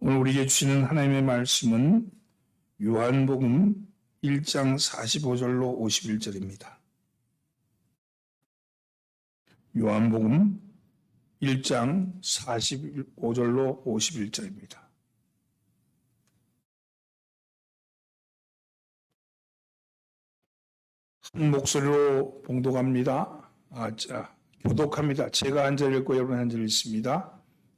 오늘 우리에게 주시는 하나님의 말씀은 요한복음 1장 45절로 51절입니다. 요한복음 1장 45절로 51절입니다. 한 목소리로 봉독합니다. 교독합니다. 제가 한 절 읽고 여러분 한 절 읽습니다.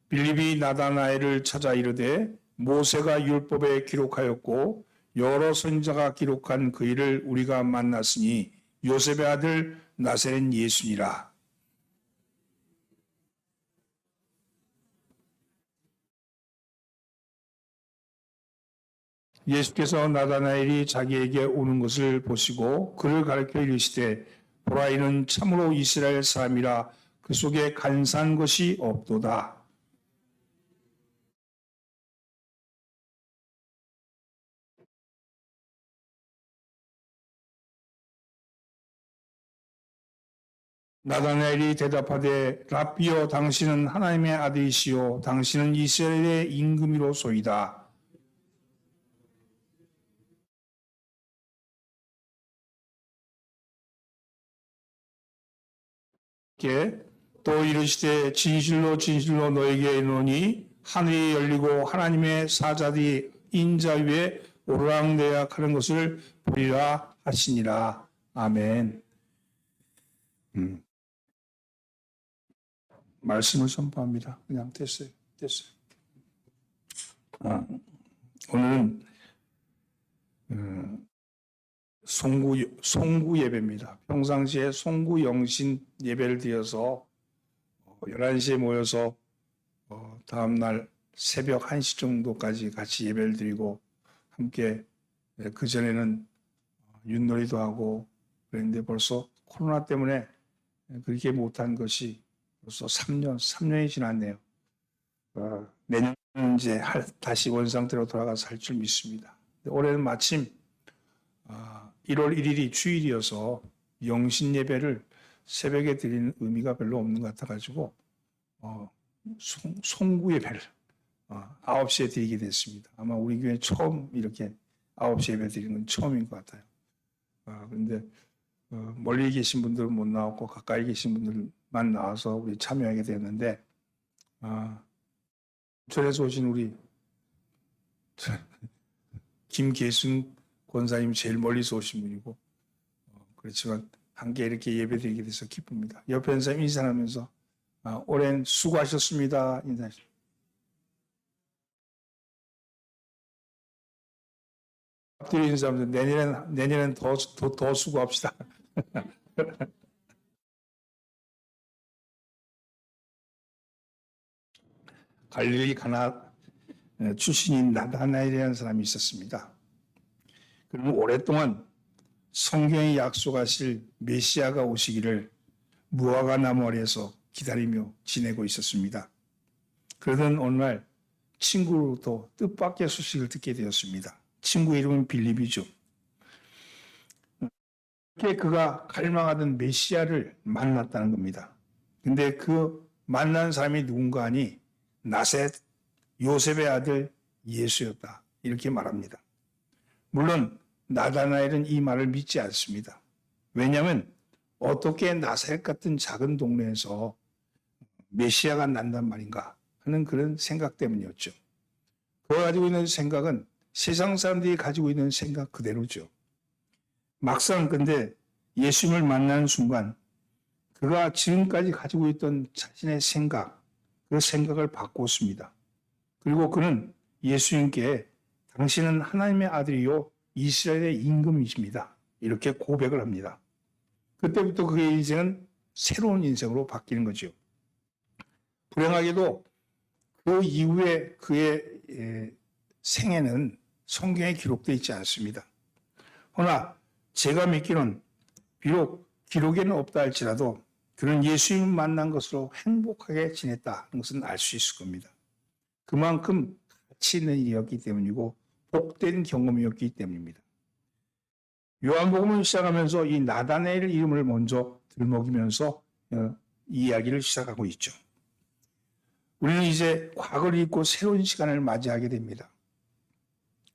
빌립이 나다나엘을 찾아 이르되 모세가 율법에 기록하였고 여러 선지자가 기록한 그 일을 우리가 만났으니 요셉의 아들 나사렛 예수니라. 예수께서 나다나엘이 자기에게 오는 것을 보시고 그를 가르쳐 이르시되 보라 이는 참으로 이스라엘 사람이라 그 속에 간사한 것이 없도다. 나다나엘이 대답하되 랍비여 당신은 하나님의 아들이시요 당신은 이스라엘의 임금이로소이다. 또 이르시되 진실로 진실로 너에게 이르노니 하늘이 열리고 하나님의 사자들이 인자 위에 오르락내리락 하는 것을 보리라 하시니라. 아멘. 말씀을 선포합니다. 그냥 됐어요. 오늘은 송구 예배입니다. 평상시에 송구 영신 예배를 드려서 11시에 모여서 다음날 새벽 1시 정도까지 같이 예배를 드리고 함께 그전에는 윷놀이도 하고 그랬는데 벌써 코로나 때문에 그렇게 못한 것이 벌써 3년이 지났네요. 내년 이제 다시 원상태로 돌아가서 할 줄 믿습니다. 올해는 마침 1월 1일이 주일이어서 영신 예배를 새벽에 드리는 의미가 별로 없는 것 같아가지고 송구 예배를 9시에 드리게 됐습니다. 아마 우리 교회 처음 이렇게 9시 예배 드리는 건 처음인 것 같아요. 그런데 멀리 계신 분들은 못 나왔고 가까이 계신 분들만 나와서 우리 참여하게 됐는데 전에서 오신 우리 김계순 권사님 제일 멀리서 오신 분이고 그렇지만 함께 이렇게 예배드리게 돼서 기쁩니다. 옆에 있는 사람 인사하면서 올해는 수고하셨습니다. 인사하십시오. 앞뒤로 인사하면서 내년엔 더 수고합시다. 갈릴리 가나 출신인 나다나엘이라는 사람이 있었습니다. 그는 오랫동안 성경이 약속하실 메시아가 오시기를 무화과 나무 아래에서 기다리며 지내고 있었습니다. 그러던 어느 날 친구로부터 뜻밖의 소식을 듣게 되었습니다. 친구 이름은 빌립이죠. 이렇게 그가 갈망하던 메시아를 만났다는 겁니다. 근데 그 만난 사람이 누군가 하니 나셋 요셉의 아들 예수였다. 이렇게 말합니다. 물론 나다나엘은 이 말을 믿지 않습니다. 왜냐하면 어떻게 나사렛 같은 작은 동네에서 메시아가 난단 말인가 하는 그런 생각 때문이었죠. 그가 가지고 있는 생각은 세상 사람들이 가지고 있는 생각 그대로죠. 막상 근데 예수님을 만나는 순간 그가 지금까지 가지고 있던 자신의 생각, 그 생각을 바꿨습니다. 그리고 그는 예수님께 당신은 하나님의 아들이요 이스라엘의 임금이십니다. 이렇게 고백을 합니다. 그때부터 그의 인생은 새로운 인생으로 바뀌는 거죠. 불행하게도 그 이후에 그의 생애는 성경에 기록되어 있지 않습니다. 그러나 제가 믿기로는 비록 기록에는 없다 할지라도 그는 예수님을 만난 것으로 행복하게 지냈다는 것은 알 수 있을 겁니다. 그만큼 가치 있는 일이었기 때문이고 복된 경험이었기 때문입니다. 요한복음을 시작하면서 이 나다나엘 이름을 먼저 들먹이면서 이야기를 시작하고 있죠. 우리는 이제 과거를 잊고 새로운 시간을 맞이하게 됩니다.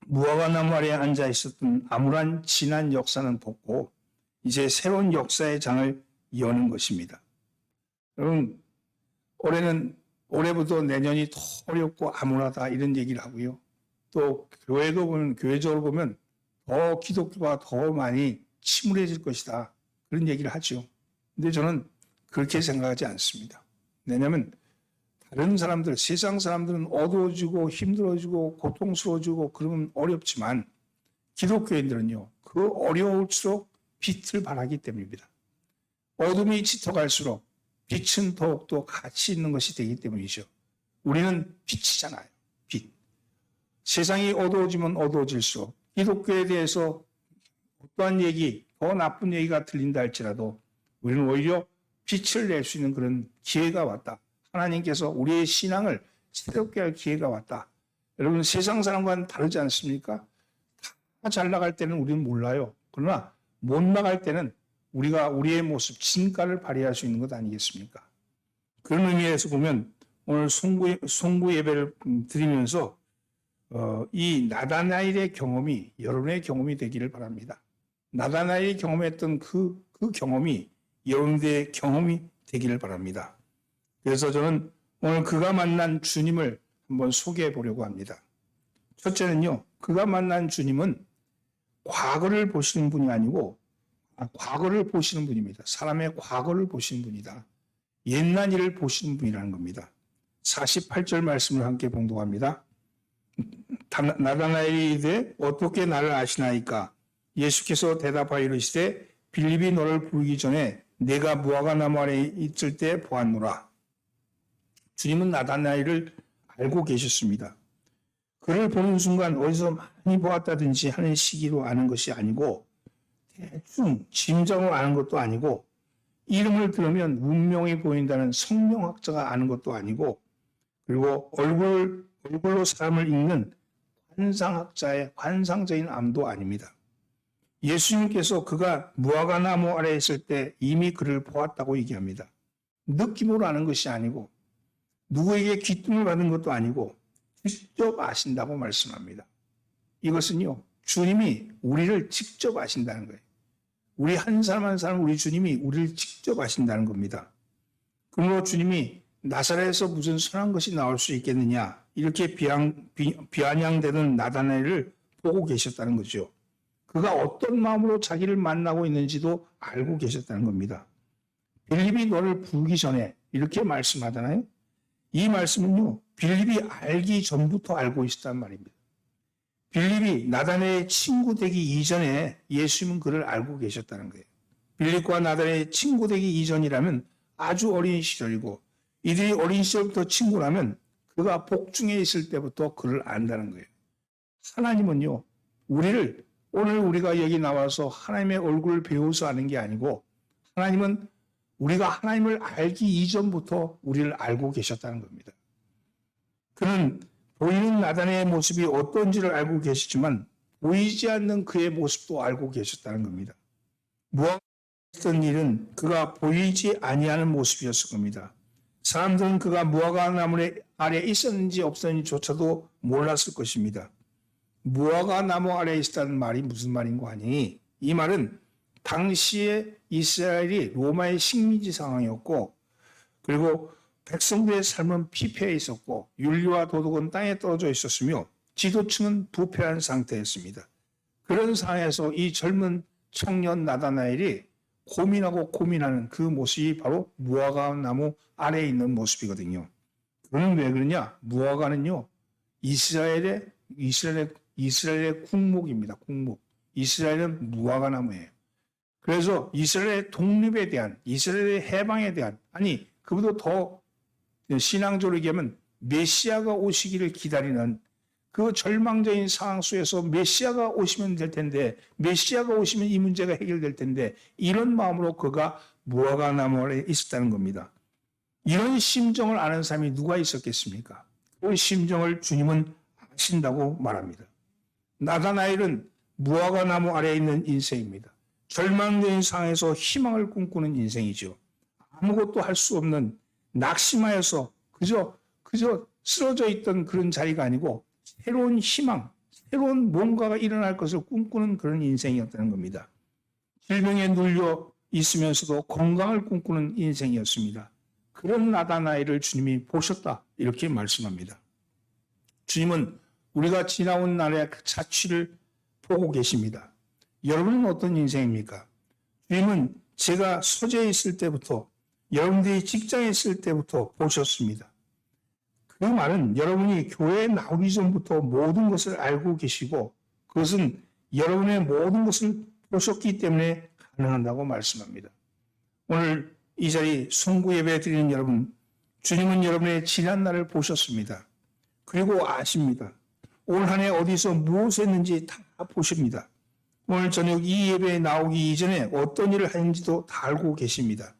무화과 나무 아래에 앉아 있었던 암울한 지난 역사는 벗고 이제 새로운 역사의 장을 여는 것입니다. 여러분, 올해부터 내년이 더 어렵고 암울하다 이런 얘기를 하고요. 또 교회적으로 보면 더 기독교가 더 많이 침울해질 것이다. 그런 얘기를 하죠. 근데 저는 그렇게 생각하지 않습니다. 왜냐하면 다른 사람들, 세상 사람들은 어두워지고 힘들어지고 고통스러워지고 그러면 어렵지만 기독교인들은요, 그 어려울수록 빛을 발하기 때문입니다. 어둠이 짙어갈수록 빛은 더욱더 가치 있는 것이 되기 때문이죠. 우리는 빛이잖아요. 빛. 세상이 어두워지면 어두워질수록 기독교에 대해서 어떠한 얘기, 더 나쁜 얘기가 들린다 할지라도 우리는 오히려 빛을 낼 수 있는 그런 기회가 왔다. 하나님께서 우리의 신앙을 새롭게 할 기회가 왔다. 여러분, 세상 사람과는 다르지 않습니까? 다 잘 나갈 때는 우리는 몰라요. 그러나 못 나갈 때는 우리가 우리의 모습, 진가를 발휘할 수 있는 것 아니겠습니까? 그런 의미에서 보면 오늘 송구 예배를 드리면서 이 나다나엘의 경험이 여러분의 경험이 되기를 바랍니다. 나다나엘이 경험했던 그 경험이 여러분들의 경험이 되기를 바랍니다. 그래서 저는 오늘 그가 만난 주님을 한번 소개해 보려고 합니다. 첫째는요, 그가 만난 주님은 과거를 보시는 분이 아니고 과거를 보시는 분입니다. 사람의 과거를 보시는 분이다. 옛날 일을 보시는 분이라는 겁니다. 48절 말씀을 함께 봉독합니다. 나다나엘이 이르되 어떻게 나를 아시나이까? 예수께서 대답하여 이르시되 빌립이 너를 부르기 전에 내가 무화과 나무 아래 있을 때 보았노라. 주님은 나다나엘을 알고 계셨습니다. 그를 보는 순간 어디서 많이 보았다든지 하는 시기로 아는 것이 아니고 대충 짐작으로 아는 것도 아니고 이름을 들으면 운명이 보인다는 성명학자가 아는 것도 아니고 그리고 얼굴로 사람을 읽는 관상학자의 관상적인 암도 아닙니다. 예수님께서 그가 무화과 나무 아래에 있을 때 이미 그를 보았다고 얘기합니다. 느낌으로 아는 것이 아니고 누구에게 귀뜸을 받은 것도 아니고 직접 아신다고 말씀합니다. 이것은요, 주님이 우리를 직접 아신다는 거예요. 우리 한 사람 한 사람 우리 주님이 우리를 직접 아신다는 겁니다. 그러므로 주님이 나사렛에서 무슨 선한 것이 나올 수 있겠느냐 이렇게 비아냥대는 나다나엘을 보고 계셨다는 거죠. 그가 어떤 마음으로 자기를 만나고 있는지도 알고 계셨다는 겁니다. 빌립이 너를 부르기 전에 이렇게 말씀하잖아요. 이 말씀은요, 빌립이 알기 전부터 알고 있었단 말입니다. 빌립이 나다나엘의 친구 되기 이전에 예수님은 그를 알고 계셨다는 거예요. 빌립과 나다나엘의 친구 되기 이전이라면 아주 어린 시절이고 이들이 어린 시절부터 친구라면 그가 복중에 있을 때부터 그를 안다는 거예요. 하나님은요, 오늘 우리가 여기 나와서 하나님의 얼굴을 배워서 아는 게 아니고 하나님은 우리가 하나님을 알기 이전부터 우리를 알고 계셨다는 겁니다. 그는 보이는 나다나엘의 모습이 어떤지를 알고 계시지만 보이지 않는 그의 모습도 알고 계셨다는 겁니다. 무화과에 있었던 일은 그가 보이지 아니하는 모습이었을 겁니다. 사람들은 그가 무화과 나무 아래에 있었는지 없었는지조차도 몰랐을 것입니다. 무화과 나무 아래에 있었다는 말이 무슨 말인 거 아니? 이 말은 당시에 이스라엘이 로마의 식민지 상황이었고 그리고 백성들의 삶은 피폐해 있었고 윤리와 도덕은 땅에 떨어져 있었으며 지도층은 부패한 상태였습니다. 그런 상황에서 이 젊은 청년 나다나엘이 고민하는 그 모습이 바로 무화과 나무 아래에 있는 모습이거든요. 그는 왜 그러냐? 무화과는요, 이스라엘의 국목입니다. 국목. 이스라엘은 무화과 나무예요. 그래서 이스라엘의 독립에 대한, 이스라엘의 해방에 대한, 아니 그보다 더 신앙적으로 얘기하면 메시아가 오시기를 기다리는 그 절망적인 상황 속에서 메시아가 오시면 될 텐데, 메시아가 오시면 이 문제가 해결될 텐데, 이런 마음으로 그가 무화과 나무 아래에 있었다는 겁니다. 이런 심정을 아는 사람이 누가 있었겠습니까? 그 심정을 주님은 아신다고 말합니다. 나다나엘은 무화과 나무 아래에 있는 인생입니다. 절망적인 상황에서 희망을 꿈꾸는 인생이죠. 아무것도 할 수 없는 낙심하여서 그저 그저 쓰러져 있던 그런 자리가 아니고 새로운 희망, 새로운 뭔가가 일어날 것을 꿈꾸는 그런 인생이었다는 겁니다. 질병에 눌려 있으면서도 건강을 꿈꾸는 인생이었습니다. 그런 나다나엘을 주님이 보셨다 이렇게 말씀합니다. 주님은 우리가 지나온 날의 그 자취를 보고 계십니다. 여러분은 어떤 인생입니까? 주님은 제가 소재에 있을 때부터 여러분들이 직장에 있을 때부터 보셨습니다. 그 말은 여러분이 교회에 나오기 전부터 모든 것을 알고 계시고 그것은 여러분의 모든 것을 보셨기 때문에 가능한다고 말씀합니다. 오늘 이 자리 송구 예배 드리는 여러분, 주님은 여러분의 지난 날을 보셨습니다. 그리고 아십니다. 올 한 해 어디서 무엇을 했는지 다 보십니다. 오늘 저녁 이 예배에 나오기 이전에 어떤 일을 했는지도 다 알고 계십니다.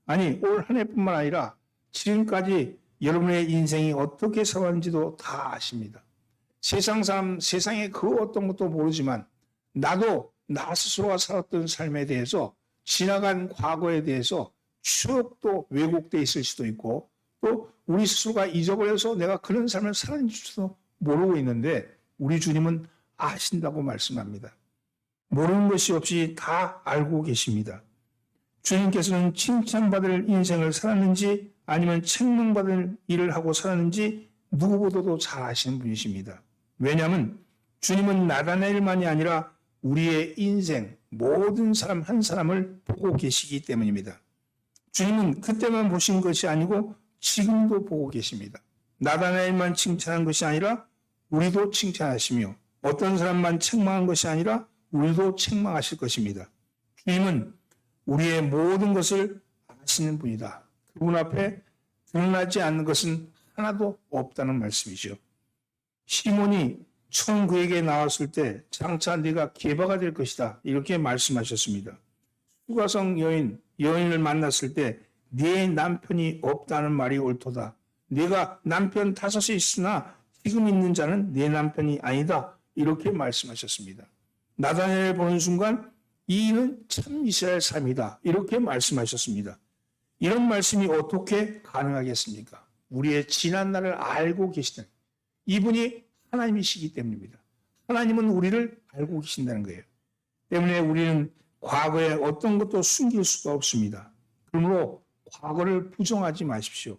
아니, 올 한 해뿐만 아니라 지금까지 여러분의 인생이 어떻게 살았는지도 다 아십니다. 세상 사람, 세상에 그 어떤 것도 모르지만 나도 나 스스로가 살았던 삶에 대해서 지나간 과거에 대해서 추억도 왜곡되어 있을 수도 있고 또 우리 스스로가 잊어버려서 내가 그런 삶을 살았는지도 모르고 있는데 우리 주님은 아신다고 말씀합니다. 모르는 것이 없이 다 알고 계십니다. 주님께서는 칭찬받을 인생을 살았는지 아니면 책망받을 일을 하고 살았는지 누구보다도 잘 아시는 분이십니다. 왜냐하면 주님은 나다나엘만이 아니라 우리의 인생 모든 사람 한 사람을 보고 계시기 때문입니다. 주님은 그때만 보신 것이 아니고 지금도 보고 계십니다. 나다나엘만 칭찬한 것이 아니라 우리도 칭찬하시며 어떤 사람만 책망한 것이 아니라 우리도 책망하실 것입니다. 주님은 우리의 모든 것을 아시는 분이다. 그분 앞에 드러나지 않는 것은 하나도 없다는 말씀이죠. 시몬이 처음 그에게 나왔을 때 장차 네가 게바가 될 것이다. 이렇게 말씀하셨습니다. 수가성 여인을 만났을 때 네 남편이 없다는 말이 옳도다. 네가 남편 5이 있으나 지금 있는 자는 네 남편이 아니다. 이렇게 말씀하셨습니다. 나다나엘을 보는 순간 이 일은 참 이스라엘 삶이다. 이렇게 말씀하셨습니다. 이런 말씀이 어떻게 가능하겠습니까? 우리의 지난 날을 알고 계시다는 이분이 하나님이시기 때문입니다. 하나님은 우리를 알고 계신다는 거예요. 때문에 우리는 과거에 어떤 것도 숨길 수가 없습니다. 그러므로 과거를 부정하지 마십시오.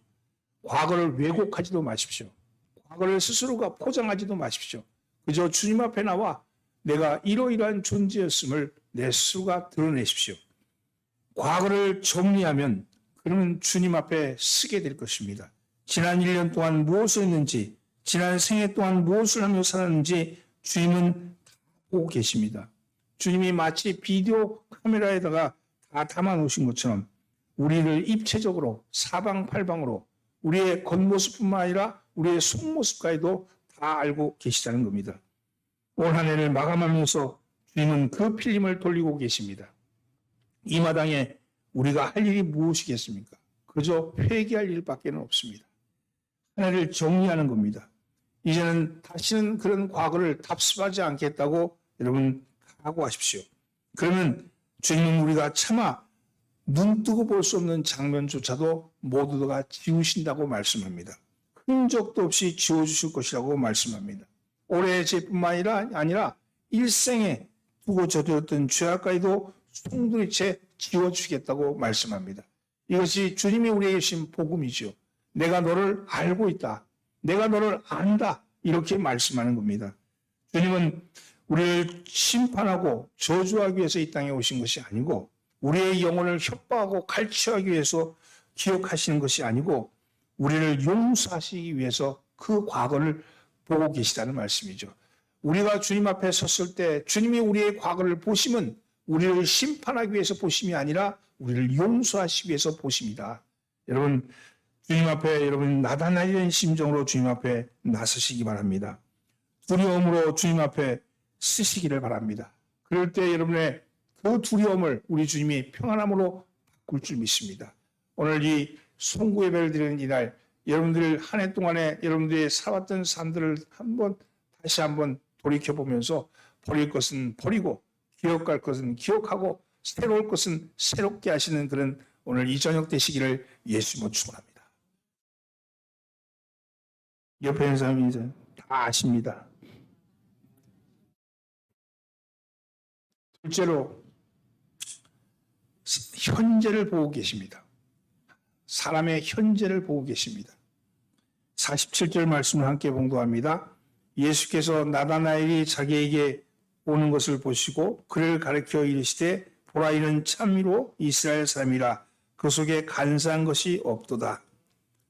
과거를 왜곡하지도 마십시오. 과거를 스스로가 포장하지도 마십시오. 그저 주님 앞에 나와 내가 이러이러한 존재였음을 내 스스로가 드러내십시오. 과거를 정리하면 그러면 주님 앞에 서게 될 것입니다. 지난 1년 동안 무엇을 했는지 지난 생애 동안 무엇을 하며 살았는지 주님은 다 보고 계십니다. 주님이 마치 비디오 카메라에다가 다 담아놓으신 것처럼 우리를 입체적으로 사방팔방으로 우리의 겉모습뿐만 아니라 우리의 속모습까지도 다 알고 계시다는 겁니다. 올 한 해를 마감하면서 주님은 그 필름을 돌리고 계십니다. 이 마당에 우리가 할 일이 무엇이겠습니까? 그저 회개할 일밖에 없습니다. 하나를 정리하는 겁니다. 이제는 다시는 그런 과거를 답습하지 않겠다고 여러분 각오하십시오. 그러면 주님은 우리가 차마 눈 뜨고 볼 수 없는 장면조차도 모두 다 지우신다고 말씀합니다. 흔적도 없이 지워주실 것이라고 말씀합니다. 올해의 죄뿐만 아니라 일생에 두고 저지렀던 죄악까지도 송두리째 지워주시겠다고 말씀합니다. 이것이 주님이 우리에게 주신 복음이죠. 내가 너를 알고 있다. 내가 너를 안다. 이렇게 말씀하는 겁니다. 주님은 우리를 심판하고 저주하기 위해서 이 땅에 오신 것이 아니고 우리의 영혼을 협박하고 갈취하기 위해서 기억하시는 것이 아니고 우리를 용서하시기 위해서 그 과거를 보고 계시다는 말씀이죠. 우리가 주님 앞에 섰을 때 주님이 우리의 과거를 보시면 우리를 심판하기 위해서 보심이 아니라 우리를 용서하시기 위해서 보십니다. 여러분 주님 앞에 여러분 나다나엘의 심정으로 주님 앞에 나서시기 바랍니다. 두려움으로 주님 앞에 쓰시기를 바랍니다. 그럴 때 여러분의 그 두려움을 우리 주님이 평안함으로 바꿀 줄 믿습니다. 오늘 이 송구 예배를 드리는 이날 여러분들 한 해 동안에 여러분들이 살았던 삶들을 다시 한번 돌이켜보면서 버릴 것은 버리고 기억할 것은 기억하고 새로울 것은 새롭게 하시는 그런 오늘 이 저녁 되시기를 예수님으로 축원합니다. 옆에 있는 사람이 이제 다 아십니다. 둘째로 현재를 보고 계십니다. 사람의 현재를 보고 계십니다. 47절 말씀을 함께 봉독합니다. 예수께서 나다나엘이 자기에게 오는 것을 보시고 그를 가리켜 이르시되 보라 이는 참으로 이스라엘 사람이라 그 속에 간사한 것이 없도다.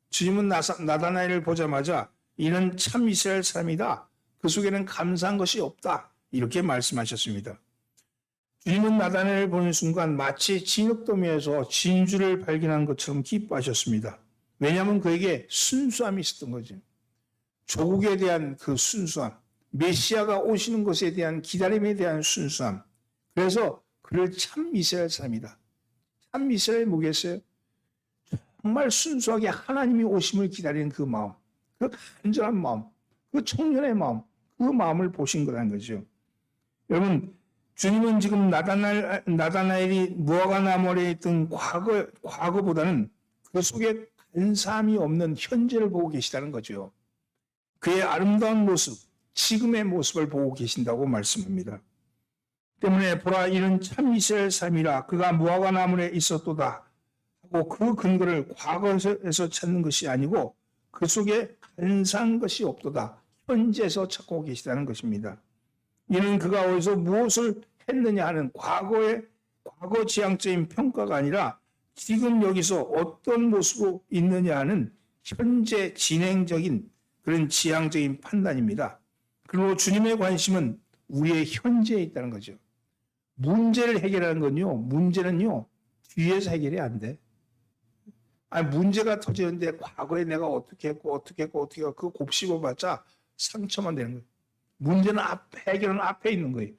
주님은 나다나엘을 보자마자 이는 참 이스라엘 사람이다. 그 속에는 감사한 것이 없다. 이렇게 말씀하셨습니다. 주님은 나다나엘을 보는 순간 마치 진흙더미에서 진주를 발견한 것처럼 기뻐하셨습니다. 왜냐하면 그에게 순수함이 있었던 거죠. 조국에 대한 그 순수함, 메시아가 오시는 것에 대한 기다림에 대한 순수함. 그래서 그를 참 이스라엘 사람이다. 참 이스라엘이 뭐겠어요? 정말 순수하게 하나님이 오심을 기다리는 그 마음, 그 간절한 마음, 그 청년의 마음, 그 마음을 보신 거라는 거죠. 여러분, 주님은 지금 나다나엘이 무화과 나무 아래에 있던 과거보다는 그 속에 간사함이 없는 현재를 보고 계시다는 거죠. 그의 아름다운 모습, 지금의 모습을 보고 계신다고 말씀합니다. 때문에 보라 이는 참 이스라엘 사람이라 그가 무화과 나무에 있었도다 하고 그 근거를 과거에서 찾는 것이 아니고 그 속에 간사한 것이 없도다. 현재에서 찾고 계시다는 것입니다. 이는 그가 어디서 무엇을 했느냐 하는 과거 지향적인 평가가 아니라 지금 여기서 어떤 모습으로 있느냐 하는 현재 진행적인 그런 지향적인 판단입니다. 그리고 주님의 관심은 우리의 현재에 있다는 거죠. 문제를 해결하는 건요, 문제는요, 뒤에서 해결이 안 돼. 아니, 문제가 터지는데 과거에 내가 어떻게 했고, 그거 곱씹어봤자 상처만 되는 거예요. 문제는 해결은 앞에 있는 거예요.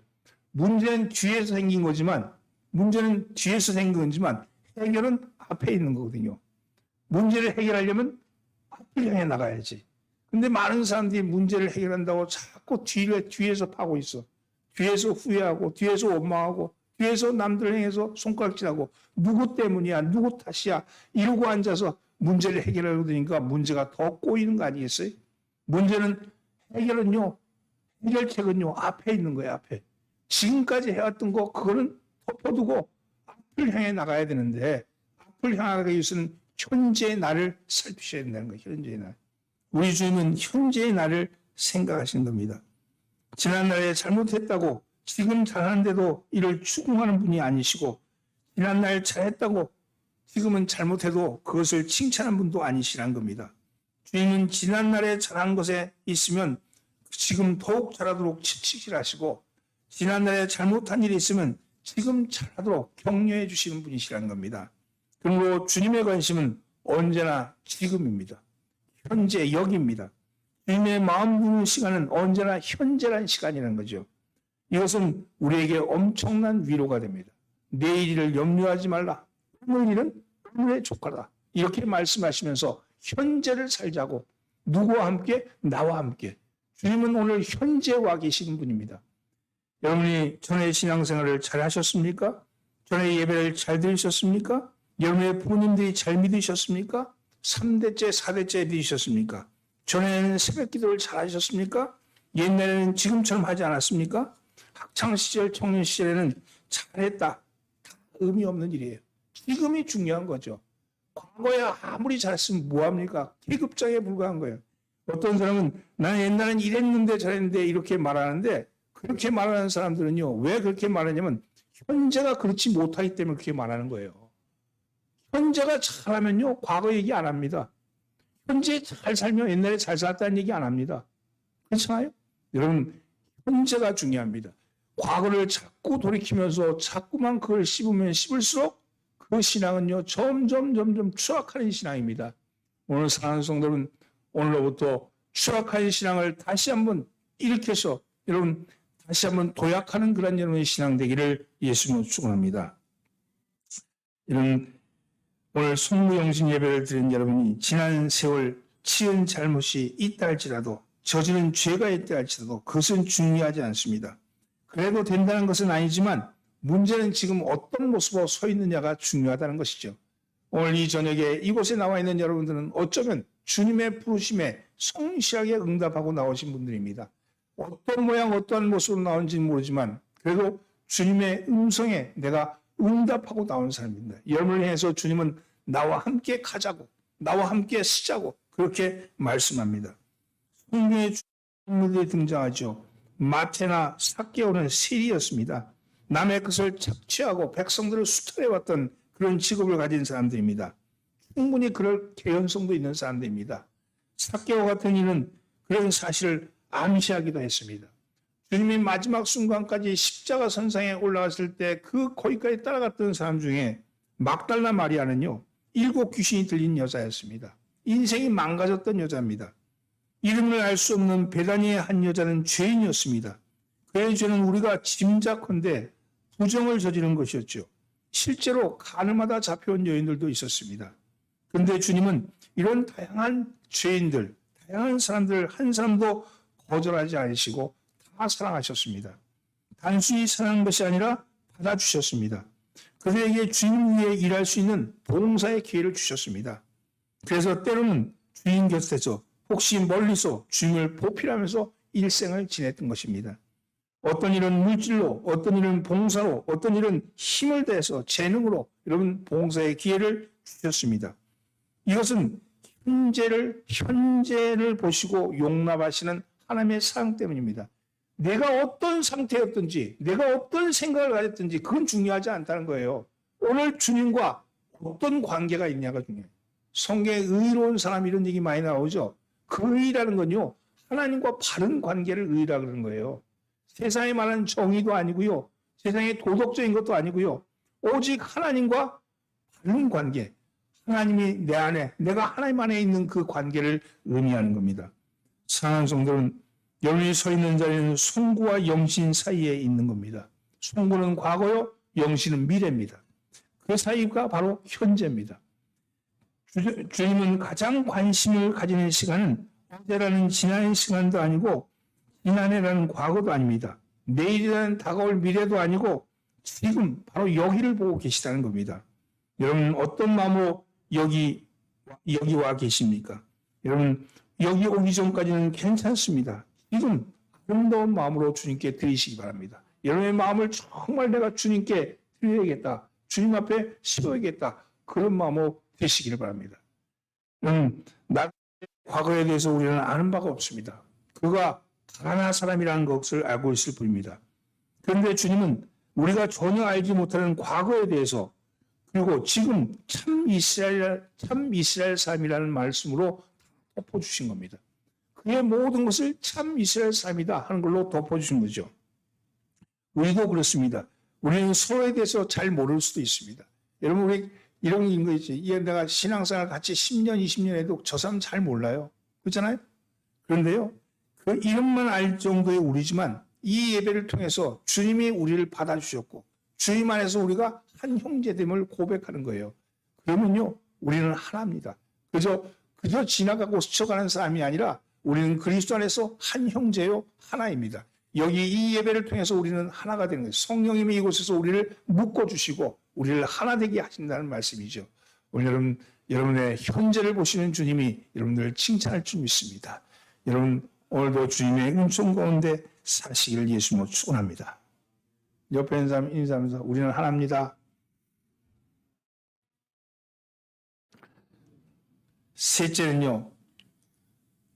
문제는 뒤에서 생긴 거지만, 해결은 앞에 있는 거거든요. 문제를 해결하려면 앞을 향해 나가야지. 근데 많은 사람들이 문제를 해결한다고 자꾸 뒤에서 파고 있어. 뒤에서 후회하고, 뒤에서 원망하고, 뒤에서 남들 향해서 손가락질하고, 누구 때문이야, 누구 탓이야, 이러고 앉아서 문제를 해결하려고 드니까 문제가 더 꼬이는 거 아니겠어요? 해결책은요, 앞에 있는 거예요, 앞에. 지금까지 해왔던 거, 그거는 덮어두고 앞을 향해 나가야 되는데, 앞을 향하기 위해서는 현재의 나를 살피셔야 된다는 거예요, 현재의 날. 우리 주님은 현재의 나를 생각하시는 겁니다. 지난날에 잘못했다고 지금 잘하는데도 이를 추궁하는 분이 아니시고, 지난날 잘했다고 지금은 잘못해도 그것을 칭찬하는 분도 아니시란 겁니다. 주님은 지난날에 잘한 것에 있으면 지금 더욱 잘하도록 칭찬하시고, 지난날에 잘못한 일이 있으면 지금 잘하도록 격려해 주시는 분이시라는 겁니다. 그리고 주님의 관심은 언제나 지금입니다. 현재 여기입니다. 주님의 마음 부는 시간은 언제나 현재란 시간이라는 거죠. 이것은 우리에게 엄청난 위로가 됩니다. 내일을 염려하지 말라. 오늘 일은 오늘의 조카다. 이렇게 말씀하시면서 현재를 살자고, 누구와 함께? 나와 함께. 주님은 오늘 현재 와 계시는 분입니다. 여러분이 전에 신앙생활을 잘 하셨습니까? 전에 예배를 잘 들으셨습니까? 여러분의 부모님들이 잘 믿으셨습니까? 3대째, 4대째 믿으셨습니까? 전에는 새벽 기도를 잘 하셨습니까? 옛날에는 지금처럼 하지 않았습니까? 학창시절, 청년시절에는 잘했다. 다 의미 없는 일이에요. 지금이 중요한 거죠. 과거에 아무리 잘했으면 뭐합니까? 계급장에 불과한 거예요. 어떤 사람은 나는 옛날엔 이랬는데 잘했는데 이렇게 말하는데, 그렇게 말하는 사람들은요, 왜 그렇게 말하냐면 현재가 그렇지 못하기 때문에 그렇게 말하는 거예요. 현재가 잘하면요, 과거 얘기 안 합니다. 현재 잘 살면 옛날에 잘 살았다는 얘기 안 합니다. 그렇잖아요? 여러분, 현재가 중요합니다. 과거를 자꾸 돌이키면서 자꾸만 그걸 씹으면 씹을수록 그 신앙은요, 점점 추악하는 신앙입니다. 오늘 사랑하는 성도는 오늘로부터 추악한 신앙을 다시 한번 일으켜서 여러분 다시 한번 도약하는 그런 여러분의 신앙 되기를 예수님으로 축원합니다. 이런 오늘 성무영신 예배를 드린 여러분이 지난 세월 지은 잘못이 있다 할지라도, 저지른 죄가 있다 할지라도 그것은 중요하지 않습니다. 그래도 된다는 것은 아니지만 문제는 지금 어떤 모습으로 서 있느냐가 중요하다는 것이죠. 오늘 이 저녁에 이곳에 나와 있는 여러분들은 어쩌면 주님의 부르심에 성실하게 응답하고 나오신 분들입니다. 어떤 모양 어떠한 모습으로 나온지는 모르지만 그래도 주님의 음성에 내가 응답하고 나온 사람입니다. 여러분을 향해서 주님은 나와 함께 가자고, 나와 함께 쓰자고 그렇게 말씀합니다. 성경에 인물들이 등장하죠. 마태나 삭개오는 세리였습니다. 남의 것을 착취하고 백성들을 수탈해왔던 그런 직업을 가진 사람들입니다. 충분히 그럴 개연성도 있는 사람들입니다. 삭개오 같은 이는 그런 사실을 암시하기도 했습니다. 주님이 마지막 순간까지 십자가 선상에 올라갔을 때 그 거기까지 따라갔던 사람 중에 막달라 마리아는요, 7 귀신이 들린 여자였습니다. 인생이 망가졌던 여자입니다. 이름을 알 수 없는 베다니의 한 여자는 죄인이었습니다. 그의 죄는 우리가 짐작컨대 부정을 저지른 것이었죠. 실제로 가늠하다 잡혀온 여인들도 있었습니다. 그런데 주님은 이런 다양한 죄인들, 다양한 사람들 한 사람도 거절하지 않으시고 다 사랑하셨습니다. 단순히 사랑한 것이 아니라 받아주셨습니다. 그들에게 주님 위에 일할 수 있는 봉사의 기회를 주셨습니다. 그래서 때로는 주인 곁에서 혹시 멀리서 주님을 보필하면서 일생을 지냈던 것입니다. 어떤 일은 물질로, 어떤 일은 봉사로, 어떤 일은 힘을 다해서 재능으로 여러분 봉사의 기회를 주셨습니다. 이것은 현재를 보시고 용납하시는 하나님의 사랑 때문입니다. 내가 어떤 상태였든지, 내가 어떤 생각을 가졌든지 그건 중요하지 않다는 거예요. 오늘 주님과 어떤 관계가 있냐가 중요해요. 성경에 의로운 사람 이런 얘기 많이 나오죠. 그 의라는 건요, 하나님과 바른 관계를 의라 그러는 거예요. 세상에 말하는 정의도 아니고요, 세상에 도덕적인 것도 아니고요, 오직 하나님과 바른 관계, 하나님이 내 안에, 내가 하나님 안에 있는 그 관계를 의미하는 겁니다. 사랑하는 성도는 여러분이 서 있는 자리는 송구와 영신 사이에 있는 겁니다. 송구는 과거요, 영신은 미래입니다. 그 사이가 바로 현재입니다. 주님은 가장 관심을 가지는 시간은 어제라는 지난의 시간도 아니고 지난해라는 과거도 아닙니다. 내일이라는 다가올 미래도 아니고 지금 바로 여기를 보고 계시다는 겁니다. 여러분 어떤 마음으로 여기 와 계십니까? 여러분 여기 오기 전까지는 괜찮습니다. 지금 아름다운 마음으로 주님께 드리시기 바랍니다. 여러분의 마음을 정말 내가 주님께 드려야겠다. 주님 앞에 씌워야겠다. 그런 마음으로 되시기를 바랍니다. 나의 과거에 대해서 우리는 아는 바가 없습니다. 그가 가나안 사람이라는 것을 알고 있을 뿐입니다. 그런데 주님은 우리가 전혀 알지 못하는 과거에 대해서 그리고 지금 참 이스라엘 사람이라는 말씀으로 덮어주신 겁니다. 그의 모든 것을 참 이스라엘 사람이다 하는 걸로 덮어주신 거죠. 우리도 그렇습니다. 우리는 서로에 대해서 잘 모를 수도 있습니다. 여러분 우리 이런 거 있지. 내가 신앙생활 같이 10년, 20년 해도 저 사람 잘 몰라요. 그렇잖아요? 그런데요, 그 이름만 알 정도의 우리지만 이 예배를 통해서 주님이 우리를 받아주셨고 주님 안에서 우리가 한 형제됨을 고백하는 거예요. 그러면요, 우리는 하나입니다. 그저 지나가고 스쳐가는 사람이 아니라 우리는 그리스도 안에서 한 형제요, 하나입니다. 여기 이 예배를 통해서 우리는 하나가 되는 거예요. 성령님이 이곳에서 우리를 묶어주시고 우리를 하나 되게 하신다는 말씀이죠. 오늘 여러분의 현재를 보시는 주님이 여러분들을 칭찬할 줄 믿습니다. 여러분 오늘도 주님의 은총 가운데 사시기를 예수님으로 축원합니다. 옆에 있는 사람 인사하면서 우리는 하나입니다. 셋째는요,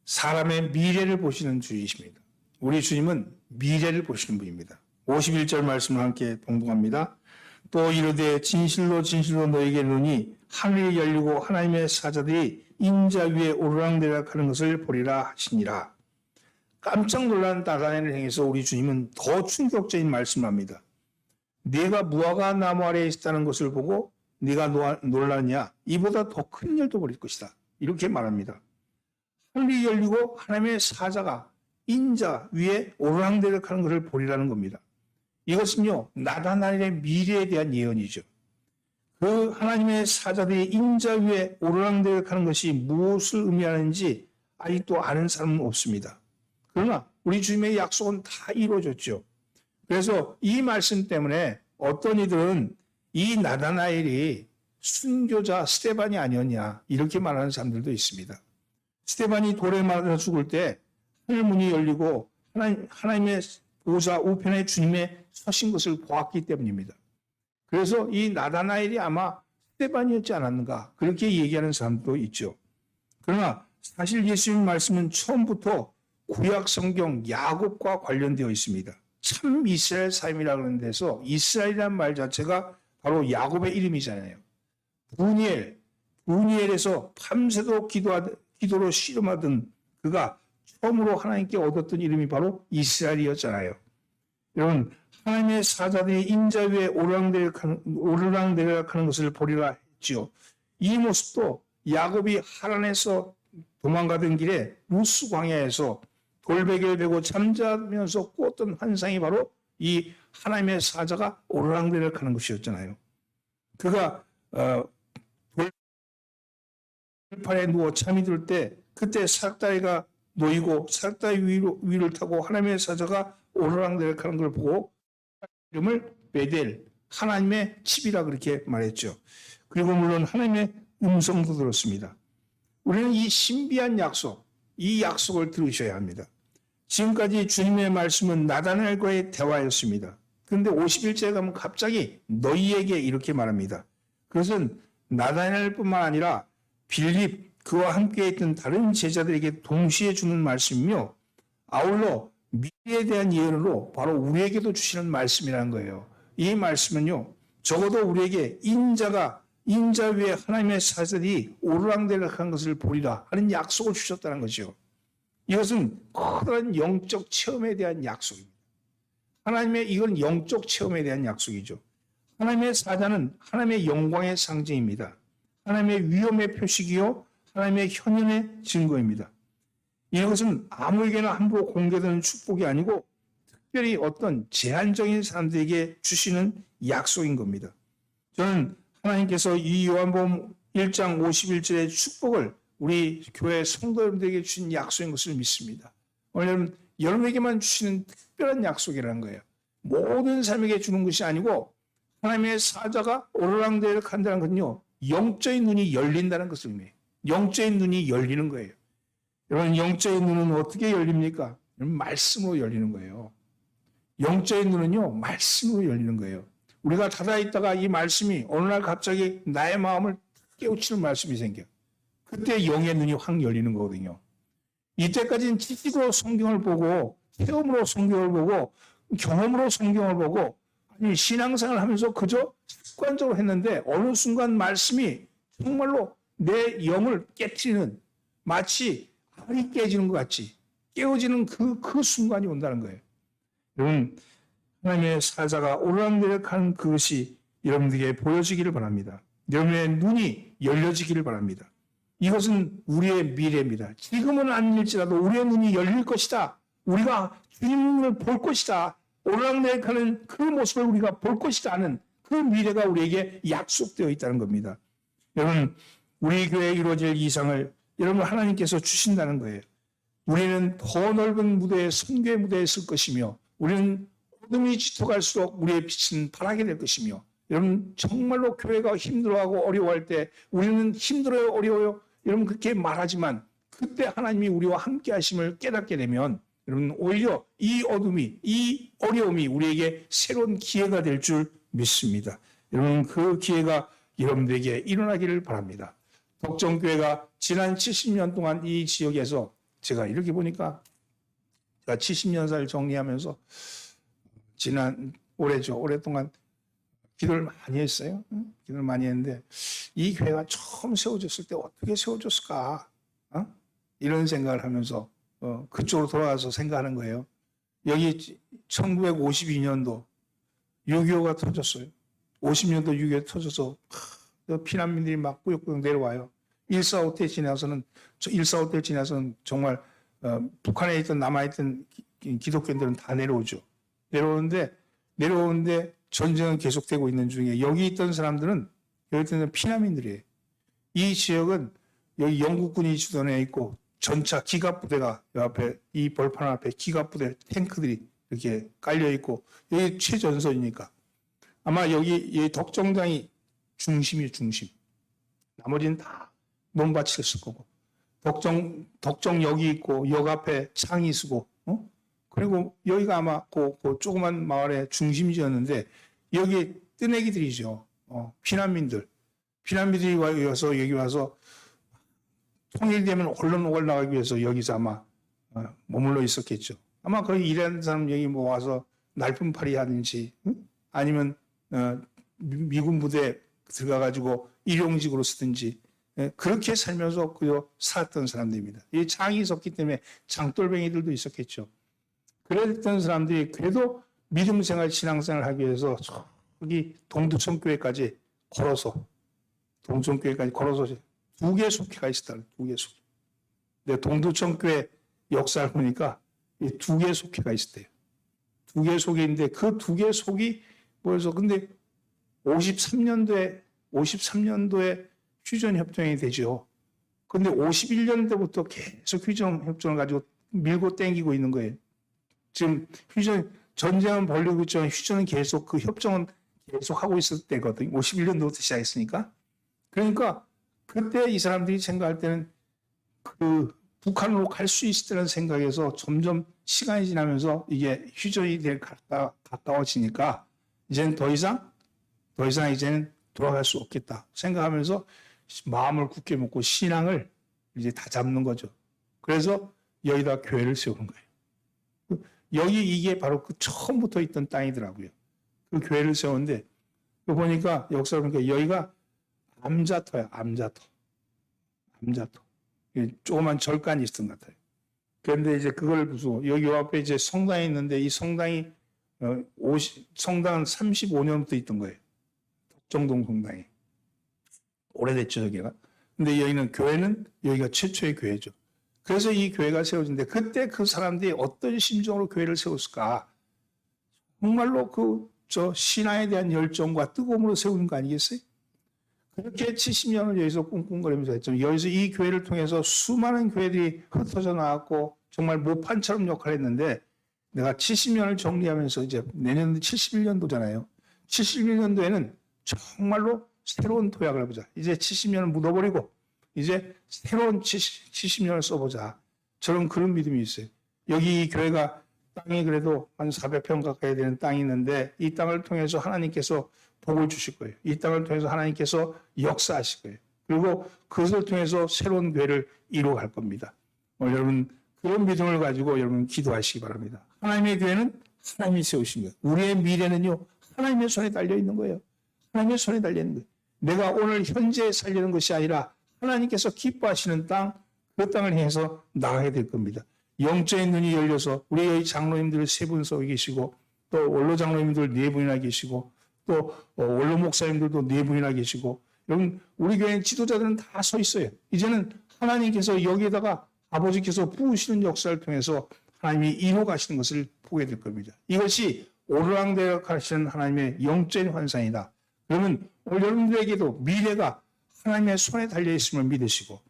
사람의 미래를 보시는 주이십니다. 우리 주님은 미래를 보시는 분입니다. 51절 말씀을 함께 동봉합니다. 또 이르되 진실로 진실로 너에게 이르노니 하늘이 열리고 하나님의 사자들이 인자 위에 오르락내리락 하는 것을 보리라 하시니라. 깜짝 놀란 나다나엘을 향해서 우리 주님은 더 충격적인 말씀을 합니다. 네가 무화과 나무 아래에 있다는 것을 보고 네가 놀랐냐? 이보다 더 큰 일도 벌일 것이다. 이렇게 말합니다. 하늘이 열리고 하나님의 사자가 인자 위에 오르락내리락 하는 것을 보리라는 겁니다. 이것은요, 나다나엘의 미래에 대한 예언이죠. 그 하나님의 사자들이 인자 위에 오르락내리락 하는 것이 무엇을 의미하는지 아직도 아는 사람은 없습니다. 그러나 우리 주님의 약속은 다 이루어졌죠. 그래서 이 말씀 때문에 어떤 이들은 이 나다나엘이 순교자 스데반이 아니었냐 이렇게 말하는 사람들도 있습니다. 스데반이 돌에 맞아 죽을 때 하늘 문이 열리고 하나님의 보좌 우편에 주님의 서신 것을 보았기 때문입니다. 그래서 이 나다나엘이 아마 스데반이었지 않았는가 그렇게 얘기하는 사람도 있죠. 그러나 사실 예수님 말씀은 처음부터 구약 성경 야곱과 관련되어 있습니다. 참 이스라엘 사람이라 그러는 데서 이스라엘이라는 말 자체가 바로 야곱의 이름이잖아요. 브니엘에서 밤새도록 기도로 씨름하던 그가 처음으로 하나님께 얻었던 이름이 바로 이스라엘이었잖아요. 여러분, 하나님의 사자들이 인자 위에 오르락내리락 하는 것을 보리라 했지요. 이 모습도 야곱이 하란에서 도망가던 길에 루스 광야에서 돌베개를 베고 잠자면서 꾸었던 환상이 바로 이 하나님의 사자가 오르락내리락 하는 것이었잖아요. 그가 돌판에 누워 잠이 들 때 그때 사닥다리가 놓이고 사닥다리 위를 타고 하나님의 사자가 오르락내리락 하는 걸 보고 이름을 베델, 하나님의 집이라 그렇게 말했죠. 그리고 물론 하나님의 음성도 들었습니다. 우리는 이 신비한 약속, 이 약속을 들으셔야 합니다. 지금까지 주님의 말씀은 나다나엘과의 대화였습니다. 그런데 51절에 가면 갑자기 너희에게 이렇게 말합니다. 그것은 나다나엘뿐만 아니라 빌립, 그와 함께 있던 다른 제자들에게 동시에 주는 말씀이며 아울러 미래에 대한 예언으로 바로 우리에게도 주시는 말씀이라는 거예요. 이 말씀은요, 적어도 우리에게 인자 위에 하나님의 사자들이 오르락내리락한 것을 보리라 하는 약속을 주셨다는 거죠. 이것은 커다란 영적 체험에 대한 약속입니다. 이건 영적 체험에 대한 약속이죠. 하나님의 사자는 하나님의 영광의 상징입니다. 하나님의 위엄의 표식이요, 하나님의 현현의 증거입니다. 이것은 아무에게나 함부로 공개되는 축복이 아니고 특별히 어떤 제한적인 사람들에게 주시는 약속인 겁니다. 저는 하나님께서 이 요한복음 1장 51절의 축복을 우리 교회 성도 여러분들에게 주신 약속인 것을 믿습니다. 왜냐하면 여러분에게만 주시는 특별한 약속이라는 거예요. 모든 사람에게 주는 것이 아니고 하나님의 사자가 오르락내리락 한다는 것은요, 영적인 눈이 열린다는 것을 의미해요. 영적인 눈이 열리는 거예요. 여러분, 영적인 눈은 어떻게 열립니까? 말씀으로 열리는 거예요. 영적인 눈은요, 말씀으로 열리는 거예요. 우리가 닫아있다가 이 말씀이 어느 날 갑자기 나의 마음을 깨우치는 말씀이 생겨. 그때 영의 눈이 확 열리는 거거든요. 이때까지는 지식으로 성경을 보고, 체험으로 성경을 보고, 경험으로 성경을 보고, 신앙생활을 하면서 그저 습관적으로 했는데 어느 순간 말씀이 정말로 내 영을 깨트리는, 마치 알이 깨지는 것 같이 깨어지는 그 순간이 온다는 거예요. 여러분, 하나님의 사자가 오르락내리락하는 그것이 여러분들에게 보여지기를 바랍니다. 여러분의 눈이 열려지기를 바랍니다. 이것은 우리의 미래입니다. 지금은 아닐지라도 우리의 눈이 열릴 것이다. 우리가 주님을 볼 것이다. 오르락내리락하는 그 모습을 우리가 볼 것이다 하는 그 미래가 우리에게 약속되어 있다는 겁니다. 여러분, 우리 교회에 이루어질 이상을 여러분 하나님께서 주신다는 거예요. 우리는 더 넓은 무대에, 선교의 무대에 설 것이며 우리는 어둠이 짙어갈수록 우리의 빛은 바라게 될 것이며 여러분 정말로 교회가 힘들어하고 어려워할 때 우리는 힘들어요, 어려워요 여러분 그렇게 말하지만 그때 하나님이 우리와 함께 하심을 깨닫게 되면 여러분 오히려 이 어둠이, 이 어려움이 우리에게 새로운 기회가 될 줄 믿습니다. 여러분 그 기회가 여러분들에게 일어나기를 바랍니다. 덕정교회가 지난 70년 동안 이 지역에서 제가 이렇게 보니까 제가 70년사를 정리하면서 지난 오랫동안 기도를 많이 했어요. 기도를 많이 했는데 이 교회가 처음 세워졌을 때 어떻게 세워졌을까? 이런 생각을 하면서 그쪽으로 돌아가서 생각하는 거예요. 여기 1952년도 6.25가 터졌어요. 50년도 6.25 터져서 피난민들이 막 꾸역꾸역 내려와요. 1.45때 지나서는 정말 북한에 있던 남아있던 기독교인들은 다 내려오죠. 내려오는데 전쟁은 계속되고 있는 중에 여기 있던 사람들은 여기 있던 피난민들이에요. 이 지역은 여기 영국군이 주둔해 있고 전차 기갑부대가 옆에 이 벌판 앞에 기갑부대 탱크들이 이렇게 깔려 있고 여기 최전선이니까 아마 여기 덕정당이 중심이에요, 중심. 나머지는 다 논밭이었을 거고 덕정역이 있고 역 앞에 창이 쓰고 그리고 여기가 아마 그 조그만 마을의 중심지였는데 여기 뜨내기들이죠. 피난민들이 와서 여기 와서 통일되면 얼른 올라가기 위해서 여기서 아마 머물러 있었겠죠. 아마 거기 일하는 사람 여기 뭐 와서 날품팔이 하든지 아니면 미군 부대에 들어가가지고 일용직으로 쓰든지 그렇게 살면서 살았던 사람들입니다. 이 창이 있었기 때문에 장돌뱅이들도 있었겠죠. 그랬던 사람들이 그래도 믿음 생활, 신앙생활 하기 위해서 저기 동두천교회까지 걸어서 두 개의 속회가 있었다. 두 개의 속회. 근데 동두천교회 역사를 보니까 이 두 개의 속회가 있었대요. 두 개의 속회인데 그 두 개의 속이 모여서 근데 53년도에 휴전 협정이 되죠. 근데 51년도부터 계속 휴전 협정을 가지고 밀고 땡기고 있는 거예요. 지금 전쟁은 벌리고 있지만 휴전은 계속 그 협정은 계속 하고 있을 때거든요. 51년도부터 시작했으니까. 그러니까 그때 이 사람들이 생각할 때는 그 북한으로 갈 수 있을 때라는 생각에서 점점 시간이 지나면서 이게 휴전이 가까워지니까 이제는 더 이상 이제는 돌아갈 수 없겠다 생각하면서 마음을 굳게 먹고 신앙을 이제 다 잡는 거죠. 그래서 여기다 교회를 세우는 거예요. 이게 바로 그 처음부터 있던 땅이더라고요. 그 교회를 세우는데 보니까 역사를 보니까 여기가 암자터야. 암자터. 조그만 절간이 있었던 것 같아요. 그런데 이제 그걸 부수고 여기 앞에 이제 성당이 있는데 이 성당이 성당은 35년부터 있던 거예요. 덕정동 성당이. 오래됐죠, 저기가. 근데 교회는 여기가 최초의 교회죠. 그래서 이 교회가 세워진데 그때 그 사람들이 어떤 심정으로 교회를 세웠을까? 정말로 신앙에 대한 열정과 뜨거움으로 세우는 거 아니겠어요? 그렇게 70년을 여기서 꿍꿍거리면서 했죠. 여기서 이 교회를 통해서 수많은 교회들이 흩어져 나왔고 정말 모판처럼 역할을 했는데 내가 70년을 정리하면서 이제 내년 71년도잖아요. 71년도에는 정말로 새로운 도약을 해보자. 이제 70년을 묻어버리고 이제 새로운 70년을 써보자. 저는 그런 믿음이 있어요. 여기 이 교회가 땅이 그래도 한 400평 가까이 되는 땅이 있는데 이 땅을 통해서 하나님께서 복을 주실 거예요. 이 땅을 통해서 하나님께서 역사하실 거예요. 그리고 그것을 통해서 새로운 교회를 이루어갈 겁니다. 여러분 그런 믿음을 가지고 여러분 기도하시기 바랍니다. 하나님의 교회는 하나님이 세우신 거예요. 우리의 미래는요 하나님의 손에 달려 있는 거예요. 하나님의 손에 달려 있는 거예요. 내가 오늘 현재 살려는 것이 아니라 하나님께서 기뻐하시는 땅, 그 땅을 향해서 나가게 될 겁니다. 영적인 눈이 열려서 우리 여기 장로님들 세 분 서 계시고 또 원로 장로님들 네 분이나 계시고 또 원로 목사님들도 네 분이나 계시고 여러분 우리 교회 지도자들은 다 서 있어요. 이제는 하나님께서 여기에다가 아버지께서 부으시는 역사를 통해서 하나님이 이루어 가시는 것을 보게 될 겁니다. 이것이 오르락내락 하시는 하나님의 영적인 환상이다. 그러면 오늘 여러분들에게도 미래가 하나님의 손에 달려 있음을 믿으시고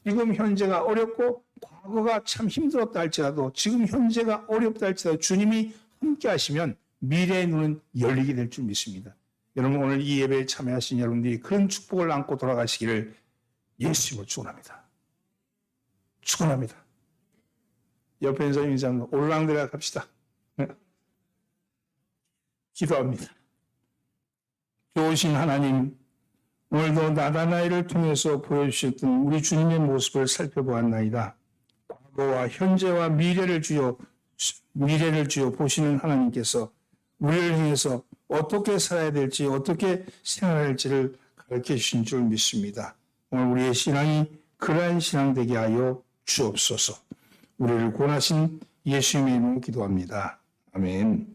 지금 현재가 어렵고 과거가 참 힘들었다 할지라도 지금 현재가 어렵다 할지라도 주님이 함께 하시면 미래의 눈은 열리게 될 줄 믿습니다. 여러분 오늘 이 예배에 참여하신 여러분들이 그런 축복을 안고 돌아가시기를 예수님으로 축원합니다. 축원합니다. 옆에 있는 사람 인사합니다. 올랑대라 갑시다. 기도합니다. 좋으신 하나님, 오늘도 나다나엘을 통해서 보여주셨던 우리 주님의 모습을 살펴보았나이다. 과거와 현재와 미래를 주여 보시는 하나님께서 우리를 향해서 어떻게 살아야 될지 어떻게 생활해야 할지를 가르쳐 주신 줄 믿습니다. 오늘 우리의 신앙이 그러한 신앙 되게 하여 주옵소서. 우리를 구원하신 예수님의 이름으로 기도합니다. 아멘.